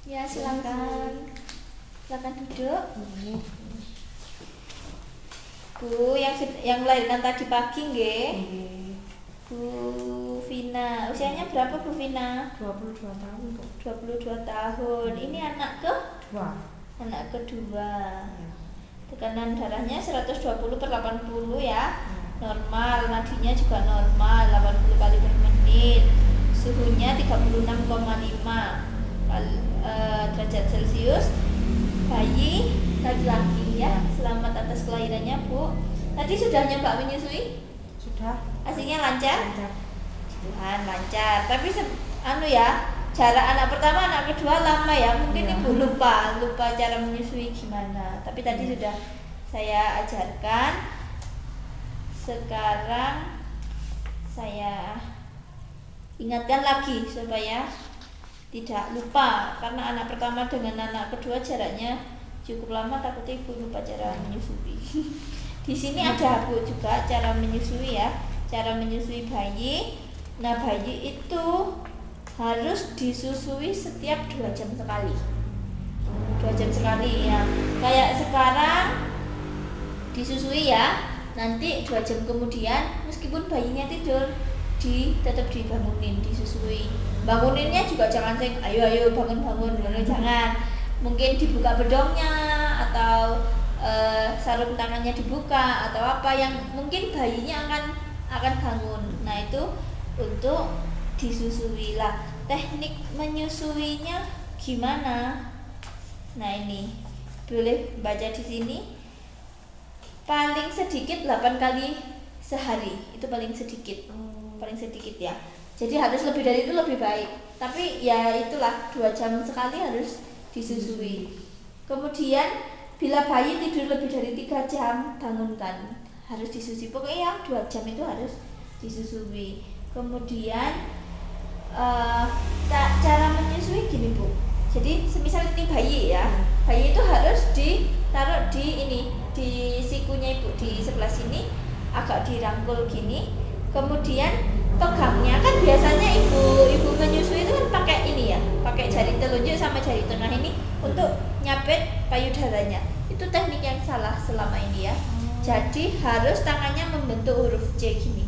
Ya, silakan. Silakan duduk. Bu, yang melahirkan tadi pagi nggih? Bu Vina. Usianya berapa Bu Vina? 22 tahun, Bu. 22 tahun. Ini anak Dua. anak kedua. Ya. Tekanan darahnya 120/80 ya. Normal, nadinya juga normal, 80 kali per menit. Suhunya 36,5 derajat Celcius. Bayi laki-laki ya. Selamat atas kelahirannya, Bu. Tadi sudah nyoba menyusui? Sudah. Hasilnya lancar? Lancar. Tuhan lancar. Tapi jarak anak pertama, anak kedua lama ya. Mungkin Ya. Ibu lupa cara menyusui gimana. Tapi tadi sudah saya ajarkan. Sekarang saya ingatkan lagi supaya tidak lupa, karena anak pertama dengan anak kedua jaraknya cukup lama, takutnya Ibu lupa cara menyusui. Di sini ada Bu juga cara menyusui ya, cara menyusui bayi. Nah, bayi itu harus disusui setiap 2 jam sekali. 2 jam sekali ya. Kayak sekarang disusui ya. Nanti 2 jam kemudian meskipun bayinya tidur tetap dibangunin, disusui. Banguninnya juga jangan ayo bangun, jangan. Mungkin dibuka bedongnya atau sarung tangannya dibuka atau apa yang mungkin bayinya akan bangun. Nah, itu untuk disusui lah. Teknik menyusuinya gimana? Nah, ini boleh baca di sini. Paling sedikit 8 kali sehari, itu paling sedikit. Paling sedikit ya. Jadi harus lebih dari itu lebih baik. Tapi ya itulah, 2 jam sekali harus disusui. Kemudian bila bayi tidur lebih dari 3 jam, bangunkan. Harus disusui. Pokoknya yang 2 jam itu harus disusui. Kemudian cara menyusui gini, Bu. Jadi semisal ini bayi ya. Bayi itu harus ditaruh di sikunya Ibu, di sebelah sini, agak dirangkul gini. Kemudian pegangnya kan biasanya ibu menyusui itu kan pakai ini ya, pakai jari telunjuk sama jari tengah ini untuk nyabet payudaranya. Itu teknik yang salah selama ini ya. Jadi harus tangannya membentuk huruf C gini.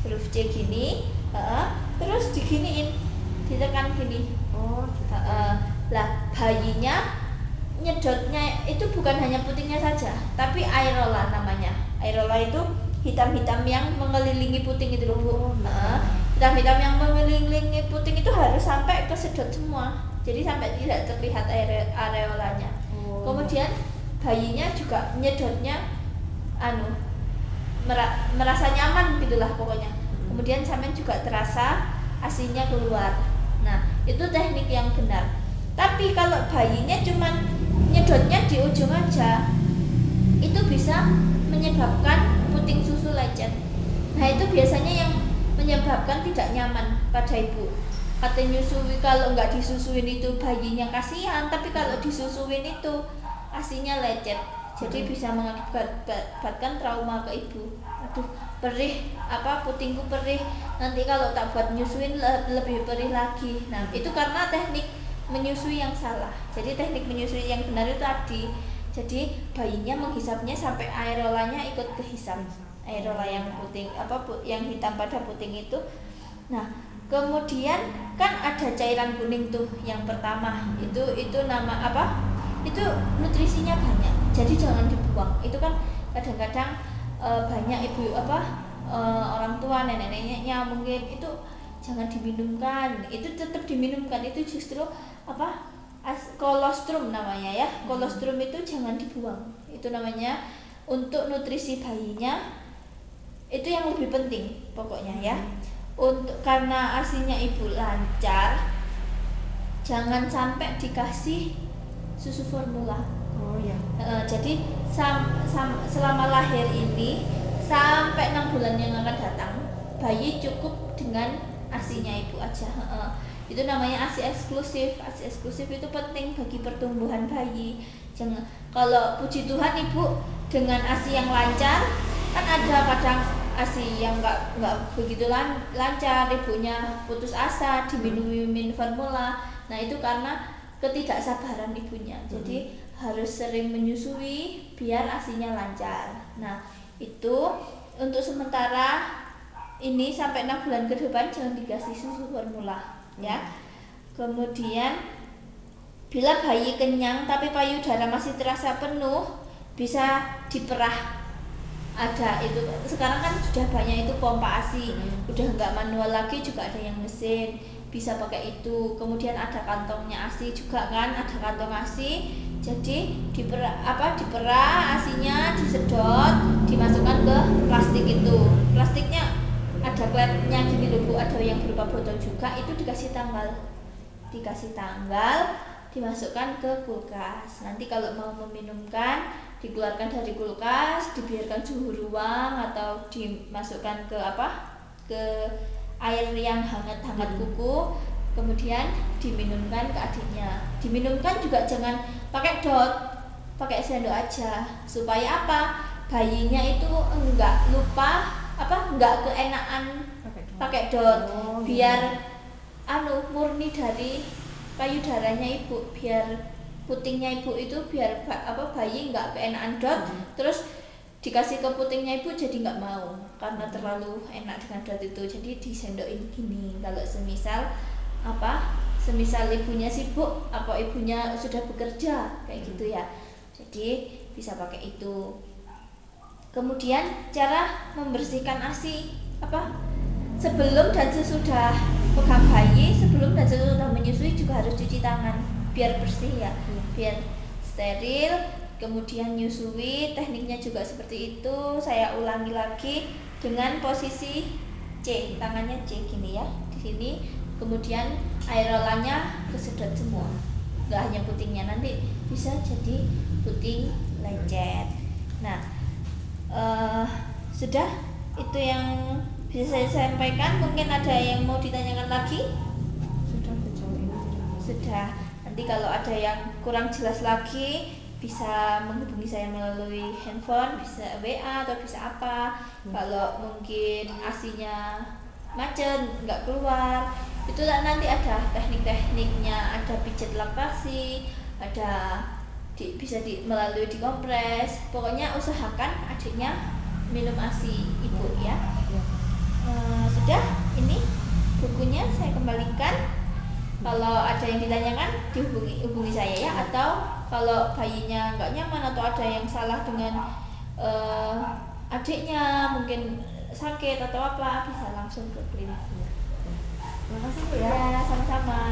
Huruf C gini, terus diginiin, ditekan gini. Lah, bayinya nyedotnya itu bukan hanya putingnya saja, tapi aerola namanya. Aerola itu hitam-hitam yang mengelilingi puting itu loh, Bu. Hitam-hitam yang mengelilingi puting itu harus sampai kesedot semua. Jadi sampai tidak terlihat areolanya. Kemudian bayinya juga nyedotnya merasa nyaman gitulah pokoknya. Kemudian sampai juga terasa asinya keluar. Nah, itu teknik yang benar. Tapi kalau bayinya cuman nyedotnya di ujung aja, itu bisa menyebabkan puting susu lecet. Nah, itu biasanya yang menyebabkan tidak nyaman pada ibu. Kata nyusui, kalau nggak disusuin itu bayinya kasihan, tapi kalau disusuin itu asinya lecet. Jadi bisa mengakibatkan trauma ke ibu. Aduh, perih, putingku perih. Nanti kalau tak buat nyusuin lebih perih lagi. Nah, itu karena teknik menyusui yang salah. Jadi teknik menyusui yang benar itu tadi. Jadi bayinya menghisapnya sampai aerolanya ikut kehisap. Aerola yang puting yang hitam pada puting itu. Nah, kemudian kan ada cairan kuning tuh yang pertama. Itu nama apa? Itu nutrisinya banyak. Jadi jangan dibuang. Itu kan kadang-kadang banyak ibu orang tua nenek-neneknya mungkin itu jangan diminumkan. Itu tetap diminumkan. Itu justru kolostrum namanya ya. Kolostrum itu jangan dibuang. Itu namanya untuk nutrisi bayinya itu yang lebih penting pokoknya ya. Karena asinya ibu lancar, jangan sampai dikasih susu formula. Jadi selama lahir ini sampai 6 bulan yang akan datang, bayi cukup dengan asinya ibu aja. Itu namanya ASI eksklusif. ASI eksklusif itu penting bagi pertumbuhan bayi. Jangan, kalau puji Tuhan ibu dengan ASI yang lancar, kan ada kadang ASI yang nggak begitu lancar, ibunya putus asa, diminum formula. Nah, itu karena ketidaksabaran ibunya. Jadi harus sering menyusui biar ASINya lancar. Nah, itu untuk sementara ini sampai 6 bulan ke depan jangan dikasih susu formula ya. Kemudian bila bayi kenyang tapi payudara masih terasa penuh, bisa diperah. Ada itu sekarang kan sudah banyak itu pompa ASI, udah nggak manual lagi, juga ada yang mesin, bisa pakai itu. Kemudian ada kantongnya ASI juga kan, ada kantong ASI. Jadi diperah ASINya, disedot, dimasukkan ke plastik itu. Plastiknya ada klepnya gini loh Bu, ada yang berupa botol juga, itu dikasih tanggal, dimasukkan ke kulkas. Nanti kalau mau meminumkan, dikeluarkan dari kulkas, dibiarkan suhu ruang atau dimasukkan ke air yang hangat kuku, kemudian diminumkan ke adiknya. Diminumkan juga jangan pakai dot, pakai sendok aja, supaya bayinya itu enggak keenaan pakai dot, biar murni dari payudaranya ibu, biar putingnya ibu itu biar bayi nggak keenaan dot, terus dikasih ke putingnya ibu jadi nggak mau karena terlalu enak dengan dot itu. Jadi disendokin gini. Kalau semisal ibunya sibuk, ibunya sudah bekerja kayak gitu ya, jadi bisa pakai itu. Kemudian cara membersihkan ASI sebelum dan sesudah pegang bayi, sebelum dan sesudah menyusui juga harus cuci tangan biar bersih ya, biar steril. Kemudian nyusui, tekniknya juga seperti itu. Saya ulangi lagi dengan posisi C, tangannya C gini ya, di sini. Kemudian air rollanya kesedot semua, nggak hanya putingnya, nanti bisa jadi puting lecet. Nah, sudah itu yang bisa saya sampaikan. Mungkin ada yang mau ditanyakan lagi? Sudah. Nanti kalau ada yang kurang jelas lagi bisa menghubungi saya melalui handphone, bisa WA atau bisa apa. Kalau mungkin ASINya macet, nggak keluar, itu nanti ada teknik-tekniknya, ada pijat laktasi, bisa melalui dikompres. Pokoknya usahakan adiknya minum ASI ibu ya. Sudah, ini bukunya saya kembalikan. Kalau ada yang ditanyakan hubungi saya ya, atau kalau bayinya nggak nyaman atau ada yang salah dengan adiknya, mungkin sakit atau apa, bisa langsung ke klinik. Terima kasih Bu ya. Ya, sama-sama.